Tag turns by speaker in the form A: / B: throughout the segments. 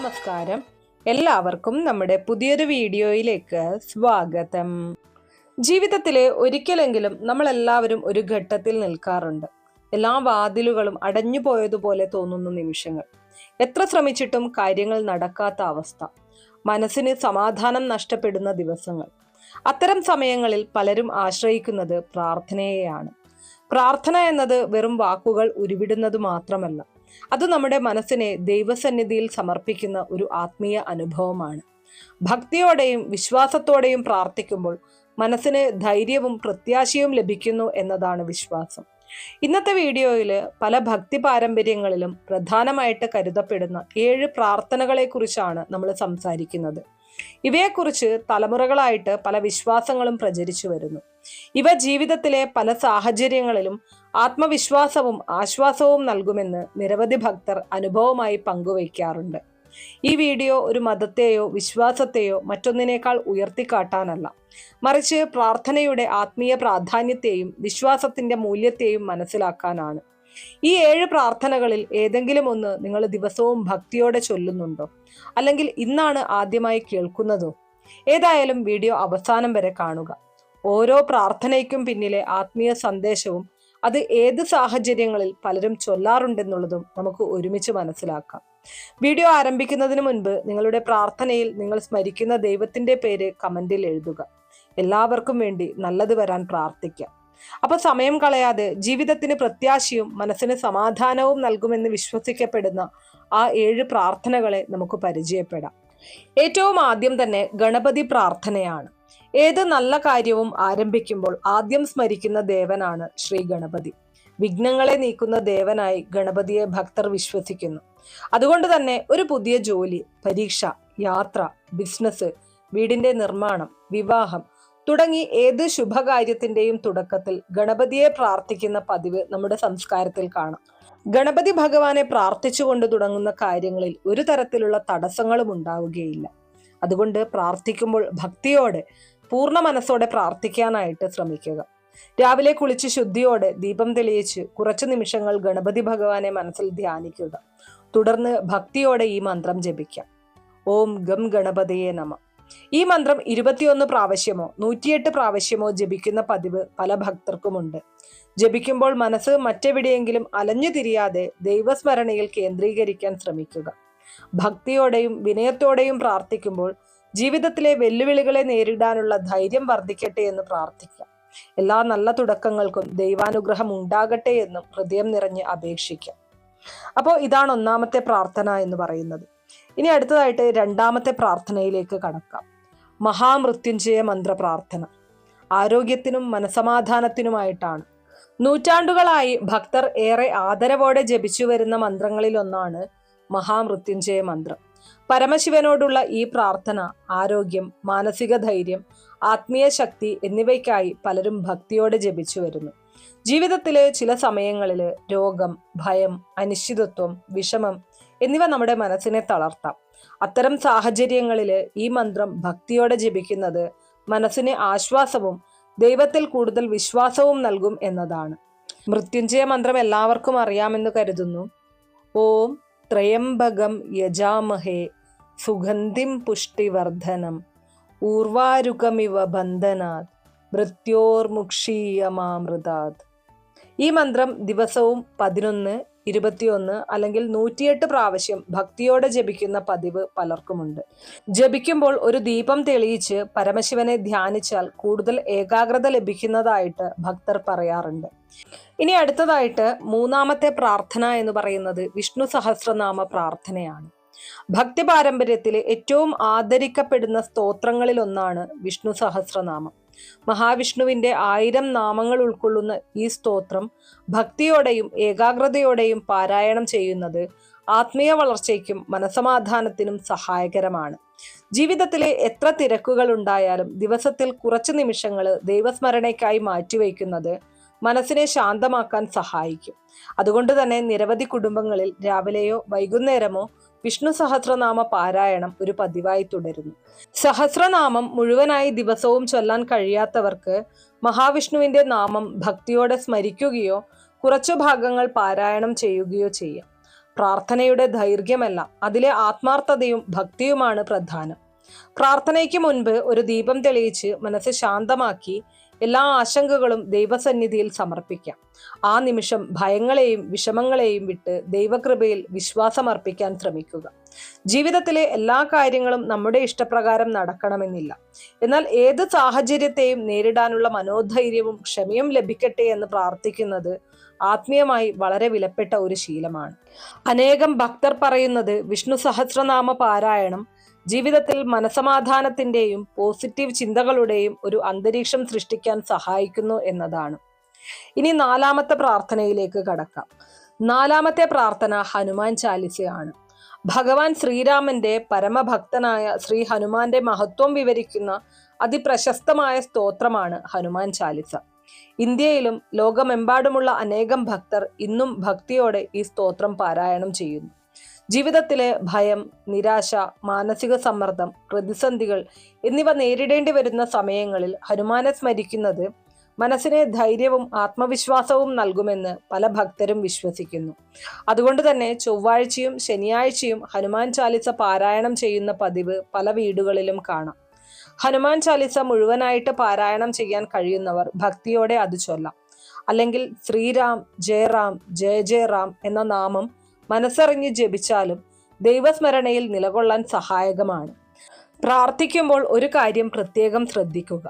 A: നമസ്കാരം. എല്ലാവർക്കും നമ്മുടെ പുതിയൊരു വീഡിയോയിലേക്ക് സ്വാഗതം. ജീവിതത്തിലെ ഒരിക്കലെങ്കിലും നമ്മൾ എല്ലാവരും ഒരു ഘട്ടത്തിൽ നിൽക്കാറുണ്ട്. എല്ലാ വാതിലുകളും അടഞ്ഞു പോയതുപോലെ തോന്നുന്ന നിമിഷങ്ങൾ, എത്ര ശ്രമിച്ചിട്ടും കാര്യങ്ങൾ നടക്കാത്ത അവസ്ഥ, മനസ്സിന് സമാധാനം നഷ്ടപ്പെടുന്ന ദിവസങ്ങൾ. അത്തരം സമയങ്ങളിൽ പലരും ആശ്രയിക്കുന്നത് പ്രാർത്ഥനയെയാണ്. പ്രാർത്ഥന എന്നത് വെറും വാക്കുകൾ ഉരുവിടുന്നത് മാത്രമല്ല, അത് നമ്മുടെ മനസ്സിനെ ദൈവസന്നിധിയിൽ സമർപ്പിക്കുന്ന ഒരു ആത്മീയ അനുഭവമാണ്. ഭക്തിയോടെയും വിശ്വാസത്തോടെയും പ്രാർത്ഥിക്കുമ്പോൾ മനസ്സിന് ധൈര്യവും പ്രത്യാശയും ലഭിക്കുന്നു എന്നതാണ് വിശ്വാസം. ഇന്നത്തെ വീഡിയോയിൽ പല ഭക്തി പാരമ്പര്യങ്ങളിലും പ്രധാനമായിട്ട് കരുതപ്പെടുന്ന 7 പ്രാർത്ഥനകളെ കുറിച്ചാണ് നമ്മൾ സംസാരിക്കുന്നത്. ഇവയെക്കുറിച്ച് തലമുറകളായിട്ട് പല വിശ്വാസങ്ങളും പ്രചരിച്ചു വരുന്നു. ഇവ ജീവിതത്തിലെ പല സാഹചര്യങ്ങളിലും ആത്മവിശ്വാസവും ആശ്വാസവും നൽകുമെന്ന് നിരവധി ഭക്തർ അനുഭവമായി പങ്കുവയ്ക്കാറുണ്ട്. ഈ വീഡിയോ ഒരു മതത്തെയോ വിശ്വാസത്തെയോ മറ്റൊന്നിനേക്കാൾ ഉയർത്തിക്കാട്ടാനല്ല, മറിച്ച് പ്രാർത്ഥനയുടെ ആത്മീയ പ്രാധാന്യത്തെയും വിശ്വാസത്തിന്റെ മൂല്യത്തെയും മനസ്സിലാക്കാനാണ്. ഈ 7 പ്രാർത്ഥനകളിൽ ഏതെങ്കിലും ഒന്ന് നിങ്ങൾ ദിവസവും ഭക്തിയോടെ ചൊല്ലുന്നുണ്ടോ? അല്ലെങ്കിൽ ഇന്നാണ് ആദ്യമായി കേൾക്കുന്നതോ? ഏതായാലും വീഡിയോ അവസാനം വരെ കാണുക. ഓരോ പ്രാർത്ഥനയ്ക്കും പിന്നിലെ ആത്മീയ സന്ദേശവും അത് ഏത് സാഹചര്യങ്ങളിൽ പലരും ചൊല്ലാറുണ്ടെന്നുള്ളതും നമുക്ക് ഒരുമിച്ച് മനസ്സിലാക്കാം. വീഡിയോ ആരംഭിക്കുന്നതിന് മുൻപ് നിങ്ങളുടെ പ്രാർത്ഥനയിൽ നിങ്ങൾ സ്മരിക്കുന്ന ദൈവത്തിന്റെ പേര് കമന്റിൽ എഴുതുക. എല്ലാവർക്കും വേണ്ടി നല്ലത് വരാൻ പ്രാർത്ഥിക്കാം. അപ്പൊ സമയം കളയാതെ ജീവിതത്തിന് പ്രത്യാശയും മനസ്സിന് സമാധാനവും നൽകുമെന്ന് വിശ്വസിക്കപ്പെടുന്ന ആ 7 പ്രാർത്ഥനകളെ നമുക്ക് പരിചയപ്പെടാം. ഏറ്റവും ആദ്യം തന്നെ ഗണപതി പ്രാർത്ഥനയാണ്. ഏത് നല്ല കാര്യവും ആരംഭിക്കുമ്പോൾ ആദ്യം സ്മരിക്കുന്ന ദേവനാണ് ശ്രീ ഗണപതി. വിഘ്നങ്ങളെ നീക്കുന്ന ദേവനായി ഗണപതിയെ ഭക്തർ വിശ്വസിക്കുന്നു. അതുകൊണ്ട് തന്നെ ഒരു പുതിയ ജോലി, പരീക്ഷ, യാത്ര, ബിസിനസ്, വീടിന്റെ നിർമ്മാണം, വിവാഹം തുടങ്ങി ഏത് ശുഭകാര്യത്തിന്റെയും തുടക്കത്തിൽ ഗണപതിയെ പ്രാർത്ഥിക്കുന്ന പതിവ് നമ്മുടെ സംസ്കാരത്തിൽ കാണാം. ഗണപതി ഭഗവാനെ പ്രാർത്ഥിച്ചുകൊണ്ട് തുടങ്ങുന്ന കാര്യങ്ങളിൽ ഒരു തരത്തിലുള്ള തടസ്സങ്ങളും ഉണ്ടാവുകയില്ല. അതുകൊണ്ട് പ്രാർത്ഥിക്കുമ്പോൾ ഭക്തിയോടെ പൂർണ്ണ മനസ്സോടെ പ്രാർത്ഥിക്കാനായിട്ട് ശ്രമിക്കുക. രാവിലെ കുളിച്ച് ശുദ്ധിയോടെ ദീപം തെളിയിച്ച് കുറച്ചു നിമിഷങ്ങൾ ഗണപതി ഭഗവാനെ മനസ്സിൽ ധ്യാനിക്കുക. തുടർന്ന് ഭക്തിയോടെ ഈ മന്ത്രം ജപിക്കാം. ഓം ഗം ഗണപതയേ നമ. ഈ മന്ത്രം 21 പ്രാവശ്യമോ 108 പ്രാവശ്യമോ ജപിക്കുന്ന പതിവ് പല ഭക്തർക്കുമുണ്ട്. ജപിക്കുമ്പോൾ മനസ്സ് മറ്റെവിടെയെങ്കിലും അലഞ്ഞു തിരിയാതെ ദൈവസ്മരണയിൽ കേന്ദ്രീകരിക്കാൻ ശ്രമിക്കുക. ഭക്തിയോടെയും വിനയത്തോടെയും പ്രാർത്ഥിക്കുമ്പോൾ ജീവിതത്തിലെ വെല്ലുവിളികളെ നേരിടാനുള്ള ധൈര്യം വർദ്ധിക്കട്ടെ എന്ന് പ്രാർത്ഥിക്കാം. എല്ലാ നല്ല തുടക്കങ്ങൾക്കും ദൈവാനുഗ്രഹം ഉണ്ടാകട്ടെ എന്നും ഹൃദയം നിറഞ്ഞ് അപേക്ഷിക്കാം. അപ്പോൾ ഇതാണ് ഒന്നാമത്തെ പ്രാർത്ഥന എന്ന് പറയുന്നത്. ഇനി അടുത്തതായിട്ട് രണ്ടാമത്തെ പ്രാർത്ഥനയിലേക്ക് കടക്കാം. മഹാമൃത്യുഞ്ജയ മന്ത്ര പ്രാർത്ഥന ആരോഗ്യത്തിനും മനസമാധാനത്തിനുമായിട്ടാണ്. നൂറ്റാണ്ടുകളായി ഭക്തർ ഏറെ ആദരവോടെ ജപിച്ചു വരുന്ന മന്ത്രങ്ങളിൽ ഒന്നാണ് മഹാമൃത്യുഞ്ജയ മന്ത്രം. പരമശിവനോടുള്ള ഈ പ്രാർത്ഥന ആരോഗ്യം, മാനസിക ധൈര്യം, ആത്മീയ ശക്തി എന്നിവയ്ക്കായി പലരും ഭക്തിയോടെ ജപിച്ചു വരുന്നു. ജീവിതത്തിലെ ചില സമയങ്ങളിൽ രോഗം, ഭയം, അനിശ്ചിതത്വം, വിഷമം എന്നിവ നമ്മുടെ മനസ്സിനെ തളർത്താം. അത്തരം സാഹചര്യങ്ങളിൽ ഈ മന്ത്രം ഭക്തിയോടെ ജപിക്കുന്നത് മനസ്സിന് ആശ്വാസവും ദൈവത്തിൽ കൂടുതൽ വിശ്വാസവും നൽകും എന്നതാണ്. മൃത്യുഞ്ജയ മന്ത്രം എല്ലാവർക്കും അറിയാമെന്ന് കരുതുന്നു. ഓം ത്രയംബകം യജാമഹേ സുഗന്ധിം പുഷ്ടിവർദ്ധനം ഊർവാരുകമിവ ബന്ധനാത് മൃത്യോർമുക്ഷീയമാമൃതാത്. ഈ മന്ത്രം ദിവസവും 11, 21 അല്ലെങ്കിൽ 108 പ്രാവശ്യം ഭക്തിയോടെ ജപിക്കുന്ന പതിവ് പലർക്കുമുണ്ട്. ജപിക്കുമ്പോൾ ഒരു ദീപം തെളിയിച്ച് പരമശിവനെ ധ്യാനിച്ചാൽ കൂടുതൽ ഏകാഗ്രത ലഭിക്കുന്നതായിട്ട് ഭക്തർ പറയാറുണ്ട്. ഇനി അടുത്തതായിട്ട് മൂന്നാമത്തെ പ്രാർത്ഥന എന്ന് പറയുന്നത് വിഷ്ണു സഹസ്രനാമ പ്രാർത്ഥനയാണ്. ഭക്തി പാരമ്പര്യത്തിലെ ഏറ്റവും ആദരിക്കപ്പെടുന്ന സ്തോത്രങ്ങളിൽ ഒന്നാണ് വിഷ്ണു സഹസ്രനാമം. മഹാവിഷ്ണുവിന്റെ 1000 നാമങ്ങൾ ഉൾക്കൊള്ളുന്ന ഈ സ്തോത്രം ഭക്തിയോടെയും ഏകാഗ്രതയോടെയും പാരായണം ചെയ്യുന്നത് ആത്മീയ വളർച്ചയ്ക്കും മനസമാധാനത്തിനും സഹായകരമാണ്. ജീവിതത്തിലെ എത്ര തിരക്കുകൾ ഉണ്ടായാലും ദിവസത്തിൽ കുറച്ച് നിമിഷങ്ങൾ ദൈവസ്മരണയ്ക്കായി മാറ്റിവെക്കുന്നത് മനസ്സിനെ ശാന്തമാക്കാൻ സഹായിക്കും. അതുകൊണ്ട് തന്നെ നിരവധി കുടുംബങ്ങളിൽ രാവിലെയോ വൈകുന്നേരമോ വിഷ്ണു സഹസ്രനാമ പാരായണം ഒരു പതിവായി തുടരുന്നു. സഹസ്രനാമം മുഴുവനായി ദിവസവും ചൊല്ലാൻ കഴിയാത്തവർക്ക് മഹാവിഷ്ണുവിന്റെ നാമം ഭക്തിയോടെ സ്മരിക്കുകയോ കുറച്ചു ഭാഗങ്ങൾ പാരായണം ചെയ്യുകയോ ചെയ്യാം. പ്രാർത്ഥനയുടെ ദൈർഘ്യമല്ല, അതിലെ ആത്മാർത്ഥതയും ഭക്തിയുമാണ് പ്രധാനം. പ്രാർത്ഥനയ്ക്ക് മുൻപ് ഒരു ദീപം തെളിയിച്ച് മനസ്സ് ശാന്തമാക്കി എല്ലാ ആശങ്കകളും ദൈവസന്നിധിയിൽ സമർപ്പിക്കാം. ആ നിമിഷം ഭയങ്ങളെയും വിഷമങ്ങളെയും വിട്ട് ദൈവകൃപയിൽ വിശ്വാസമർപ്പിക്കാൻ ശ്രമിക്കുക. ജീവിതത്തിലെ എല്ലാ കാര്യങ്ങളും നമ്മുടെ ഇഷ്ടപ്രകാരം നടക്കണമെന്നില്ല. എന്നാൽ ഏത് സാഹചര്യത്തെയും നേരിടാനുള്ള മനോധൈര്യവും ക്ഷമയും ലഭിക്കട്ടെ എന്ന് പ്രാർത്ഥിക്കുന്നത് ആത്മീയമായി വളരെ വിലപ്പെട്ട ഒരു ശീലമാണ്. അനേകം ഭക്തർ പറയുന്നത് വിഷ്ണു സഹസ്രനാമ പാരായണം ജീവിതത്തിൽ മനസമാധാനത്തിന്റെയും പോസിറ്റീവ് ചിന്തകളുടെയും ഒരു അന്തരീക്ഷം സൃഷ്ടിക്കാൻ സഹായിക്കുന്നു എന്നതാണ്. ഇനി 4ാമത്തെ പ്രാർത്ഥനയിലേക്ക് കടക്കാം. 4ാമത്തെ പ്രാർത്ഥന ഹനുമാൻ ചാലിസയാണ്. ഭഗവാൻ ശ്രീരാമന്റെ പരമഭക്തനായ ശ്രീ ഹനുമാന്റെ മഹത്വം വിവരിക്കുന്ന അതിപ്രശസ്തമായ സ്തോത്രമാണ് ഹനുമാൻ ചാലിസ. ഇന്ത്യയിലും ലോകമെമ്പാടുമുള്ള അനേകം ഭക്തർ ഇന്നും ഭക്തിയോടെ ഈ സ്തോത്രം പാരായണം ചെയ്യുന്നു. ജീവിതത്തിലെ ഭയം, നിരാശ, മാനസിക സമ്മർദ്ദം, പ്രതിസന്ധികൾ എന്നിവ നേരിടേണ്ടി വരുന്ന സമയങ്ങളിൽ ഹനുമാനെ സ്മരിക്കുന്നത് മനസ്സിനെ ധൈര്യവും ആത്മവിശ്വാസവും നൽകുമെന്ന് പല ഭക്തരും വിശ്വസിക്കുന്നു. അതുകൊണ്ട് തന്നെ ചൊവ്വാഴ്ചയും ശനിയാഴ്ചയും ഹനുമാൻ ചാലിസ പാരായണം ചെയ്യുന്ന പതിവ് പല വീടുകളിലും കാണാം. ഹനുമാൻ ചാലിസ മുഴുവനായിട്ട് പാരായണം ചെയ്യാൻ കഴിയുന്നവർ ഭക്തിയോടെ അത് ചൊല്ലാം. അല്ലെങ്കിൽ ശ്രീരാം ജയ റാം ജയ ജയ റാം എന്ന നാമം മനസ്സറിഞ്ഞ് ജപിച്ചാലും ദൈവസ്മരണയിൽ നിലകൊള്ളാൻ സഹായകമാണ്. പ്രാർത്ഥിക്കുമ്പോൾ ഒരു കാര്യം പ്രത്യേകം ശ്രദ്ധിക്കുക.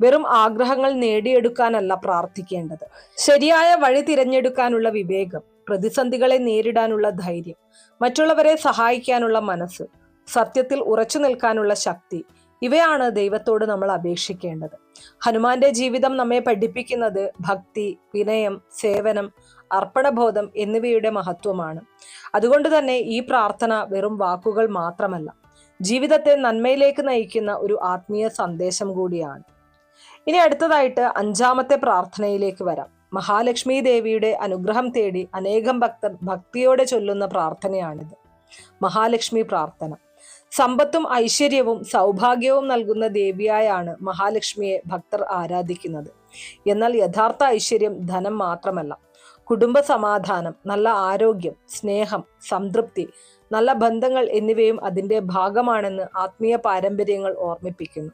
A: വെറും ആഗ്രഹങ്ങൾ നേടിയെടുക്കാനല്ല പ്രാർത്ഥിക്കേണ്ടത്. ശരിയായ വഴി തിരഞ്ഞെടുക്കാനുള്ള വിവേകം, പ്രതിസന്ധികളെ നേരിടാനുള്ള ധൈര്യം, മറ്റുള്ളവരെ സഹായിക്കാനുള്ള മനസ്സ്, സത്യത്തിൽ ഉറച്ചു നിൽക്കാനുള്ള ശക്തി, ഇവയാണ് ദൈവത്തോട് നമ്മൾ അപേക്ഷിക്കേണ്ടത്. ഹനുമാന്റെ ജീവിതം നമ്മെ പഠിപ്പിക്കുന്നത് ഭക്തി, വിനയം, സേവനം, അർപ്പണബോധം എന്നിവയുടെ മഹത്വമാണ്. അതുകൊണ്ട് തന്നെ ഈ പ്രാർത്ഥന വെറും വാക്കുകൾ മാത്രമല്ല, ജീവിതത്തെ നന്മയിലേക്ക് നയിക്കുന്ന ഒരു ആത്മീയ സന്ദേശം കൂടിയാണ്. ഇനി അടുത്തതായിട്ട് 5ാമത്തെ പ്രാർത്ഥനയിലേക്ക് വരാം. മഹാലക്ഷ്മി ദേവിയുടെ അനുഗ്രഹം തേടി അനേകം ഭക്തർ ഭക്തിയോടെ ചൊല്ലുന്ന പ്രാർത്ഥനയാണിത്. മഹാലക്ഷ്മി പ്രാർത്ഥന. സമ്പത്തും ഐശ്വര്യവും സൗഭാഗ്യവും നൽകുന്ന ദേവിയായാണ് മഹാലക്ഷ്മിയെ ഭക്തർ ആരാധിക്കുന്നത്. എന്നാൽ യഥാർത്ഥ ഐശ്വര്യം ധനം മാത്രമല്ല. കുടുംബ സമാധാനം, നല്ല ആരോഗ്യം, സ്നേഹം, സംതൃപ്തി, നല്ല ബന്ധങ്ങൾ എന്നിവയും അതിൻ്റെ ഭാഗമാണെന്ന് ആത്മീയ പാരമ്പര്യങ്ങൾ ഓർമ്മിപ്പിക്കുന്നു.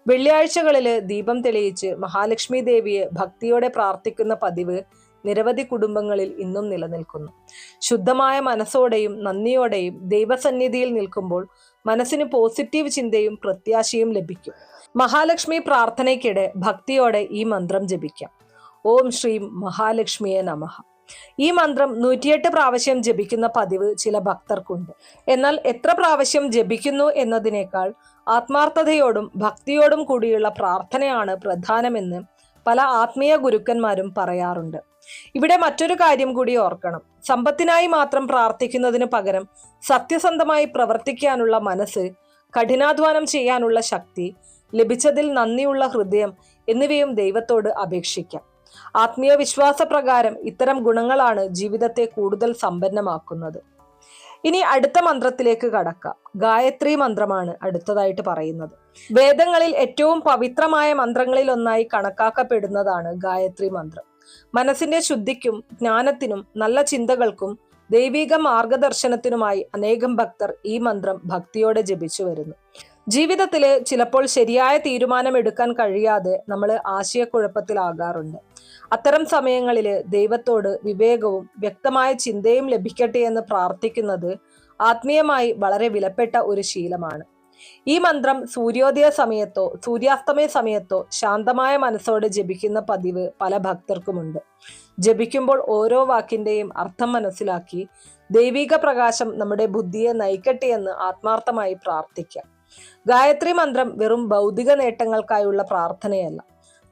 A: വെള്ളിയാഴ്ചകളിൽ ദീപം തെളിയിച്ച് മഹാലക്ഷ്മി ദേവിയെ ഭക്തിയോടെ പ്രാർത്ഥിക്കുന്ന പതിവ് നിരവധി കുടുംബങ്ങളിൽ ഇന്നും നിലനിൽക്കുന്നു. ശുദ്ധമായ മനസ്സോടെയും നന്ദിയോടെയും ദൈവസന്നിധിയിൽ നിൽക്കുമ്പോൾ മനസ്സിന് പോസിറ്റീവ് ചിന്തയും പ്രത്യാശയും ലഭിക്കും. മഹാലക്ഷ്മി പ്രാർത്ഥനയ്ക്കിടെ ഭക്തിയോടെ ഈ മന്ത്രം ജപിക്കാം. ഓം ശ്രീം മഹാലക്ഷ്മിയെ നമഃ. ഈ മന്ത്രം 108 പ്രാവശ്യം ജപിക്കുന്ന പതിവ് ചില ഭക്തർക്കുണ്ട്. എന്നാൽ എത്ര പ്രാവശ്യം ജപിക്കുന്നു എന്നതിനേക്കാൾ ആത്മാർത്ഥതയോടും ഭക്തിയോടും കൂടിയുള്ള പ്രാർത്ഥനയാണ് പ്രധാനമെന്ന് പല ആത്മീയ ഗുരുക്കന്മാരും പറയാറുണ്ട്. ഇവിടെ മറ്റൊരു കാര്യം കൂടി ഓർക്കണം. സമ്പത്തിനായി മാത്രം പ്രാർത്ഥിക്കുന്നതിന് പകരം സത്യസന്ധമായി പ്രവർത്തിക്കാനുള്ള മനസ്സ്, കഠിനാധ്വാനം ചെയ്യാനുള്ള ശക്തി, ലഭിച്ചതിൽ നന്ദിയുള്ള ഹൃദയം എന്നിവയും ദൈവത്തോട് അപേക്ഷിക്കാം. ആത്മീയ വിശ്വാസ പ്രകാരം ഇത്തരം ഗുണങ്ങളാണ് ജീവിതത്തെ കൂടുതൽ സമ്പന്നമാക്കുന്നത്. ഇനി അടുത്ത മന്ത്രത്തിലേക്ക് കടക്കാം. ഗായത്രി മന്ത്രമാണ് അടുത്തതായിട്ട് പറയുന്നത്. വേദങ്ങളിൽ ഏറ്റവും പവിത്രമായ മന്ത്രങ്ങളിൽ ഒന്നായി കണക്കാക്കപ്പെടുന്നതാണ് ഗായത്രി മന്ത്രം. മനസ്സിന്റെ ശുദ്ധിക്കും ജ്ഞാനത്തിനും നല്ല ചിന്തകൾക്കും ദൈവിക മാർഗദർശനത്തിനുമായി അനേകം ഭക്തർ ഈ മന്ത്രം ഭക്തിയോടെ ജപിച്ചു വരുന്നു. ജീവിതത്തില് ചിലപ്പോൾ ശരിയായ തീരുമാനം എടുക്കാൻ കഴിയാതെ നമ്മൾ ആശയക്കുഴപ്പത്തിലാകാറുണ്ട്. അത്തരം സമയങ്ങളിൽ ദൈവത്തോട് വിവേകവും വ്യക്തമായ ചിന്തയും ലഭിക്കട്ടെ എന്ന് പ്രാർത്ഥിക്കുന്നത് ആത്മീയമായി വളരെ വിലപ്പെട്ട ഒരു ശീലമാണ്. ഈ മന്ത്രം സൂര്യോദയ സമയത്തോ സൂര്യാസ്തമയ സമയത്തോ ശാന്തമായ മനസ്സോടെ ജപിക്കുന്ന പതിവ് പല ഭക്തർക്കുമുണ്ട്. ജപിക്കുമ്പോൾ ഓരോ വാക്കിന്റെയും അർത്ഥം മനസ്സിലാക്കി ദൈവിക പ്രകാശം നമ്മുടെ ബുദ്ധിയെ നയിക്കട്ടെ എന്ന് ആത്മാർത്ഥമായി പ്രാർത്ഥിക്കാം. ഗായത്രി മന്ത്രം വെറും ഭൗതിക നേട്ടങ്ങൾക്കായുള്ള പ്രാർത്ഥനയല്ല.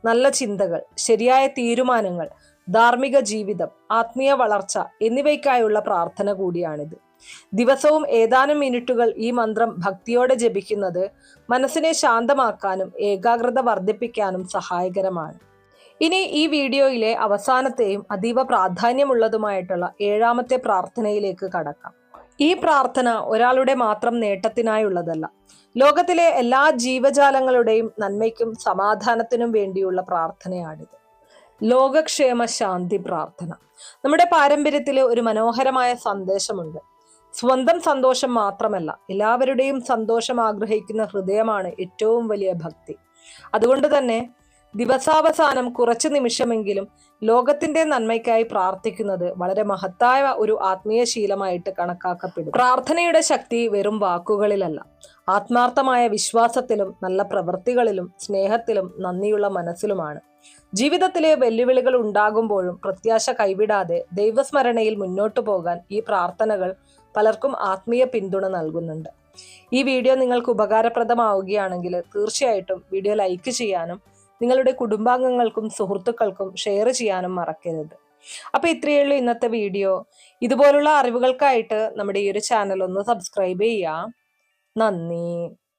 A: നല്ല ചിന്തകൾ, ശരിയായ തീരുമാനങ്ങൾ, ധാർമ്മിക ജീവിതം, ആത്മീയ വളർച്ച എന്നിവയ്ക്കായുള്ള പ്രാർത്ഥന കൂടിയാണിത്. ദിവസവും ഏതാനും മിനിറ്റുകൾ ഈ മന്ത്രം ഭക്തിയോടെ ജപിക്കുന്നത് മനസ്സിനെ ശാന്തമാക്കാനും ഏകാഗ്രത വർദ്ധിപ്പിക്കാനും സഹായകരമാണ്. ഇനി ഈ വീഡിയോയിലെ അവസാനത്തെയും അതീവ പ്രാധാന്യമുള്ളതുമായിട്ടുള്ള 7ാമത്തെ പ്രാർത്ഥനയിലേക്ക് കടക്കാം. ഈ പ്രാർത്ഥന ഒരാളുടെ മാത്രം നേട്ടത്തിനായുള്ളതല്ല. ലോകത്തിലെ എല്ലാ ജീവജാലങ്ങളുടെയും നന്മയ്ക്കും സമാധാനത്തിനും വേണ്ടിയുള്ള പ്രാർത്ഥനയാണിത്. ലോകക്ഷേമ ശാന്തി പ്രാർത്ഥന. നമ്മുടെ പാരമ്പര്യത്തിലെ ഒരു മനോഹരമായ സന്ദേശമുണ്ട്. സ്വന്തം സന്തോഷം മാത്രമല്ല, എല്ലാവരുടെയും സന്തോഷം ആഗ്രഹിക്കുന്ന ഹൃദയമാണ് ഏറ്റവും വലിയ ഭക്തി. അതുകൊണ്ട് തന്നെ ദിവസാവസാനം കുറച്ചു നിമിഷമെങ്കിലും ലോകത്തിന്റെ നന്മയ്ക്കായി പ്രാർത്ഥിക്കുന്നത് വളരെ മഹത്തായ ഒരു ആത്മീയ ശീലമായിട്ട് കണക്കാക്കപ്പെടും. പ്രാർത്ഥനയുടെ ശക്തി വെറും വാക്കുകളിലല്ല, ആത്മാർത്ഥമായ വിശ്വാസത്തിലും നല്ല പ്രവൃത്തികളിലും സ്നേഹത്തിലും നന്ദിയുള്ള മനസ്സിലുമാണ്. ജീവിതത്തിലെ വെല്ലുവിളികൾ ഉണ്ടാകുമ്പോഴും പ്രത്യാശ കൈവിടാതെ ദൈവസ്മരണയിൽ മുന്നോട്ടു പോകാൻ ഈ പ്രാർത്ഥനകൾ പലർക്കും ആത്മീയ പിന്തുണ നൽകുന്നുണ്ട്. ഈ വീഡിയോ നിങ്ങൾക്ക് ഉപകാരപ്രദമാവുകയാണെങ്കിൽ തീർച്ചയായിട്ടും വീഡിയോ ലൈക്ക് ചെയ്യാനും നിങ്ങളുടെ കുടുംബാംഗങ്ങൾക്കും സുഹൃത്തുക്കൾക്കും ഷെയർ ചെയ്യാനും മറക്കരുത്. അപ്പൊ ഇത്രയേ ഉള്ളൂ ഇന്നത്തെ വീഡിയോ. ഇതുപോലുള്ള അറിവുകൾക്കായിട്ട് നമ്മുടെ ഈ ഒരു ചാനൽ ഒന്ന് സബ്സ്ക്രൈബ് ചെയ്യാം. നന്ദി.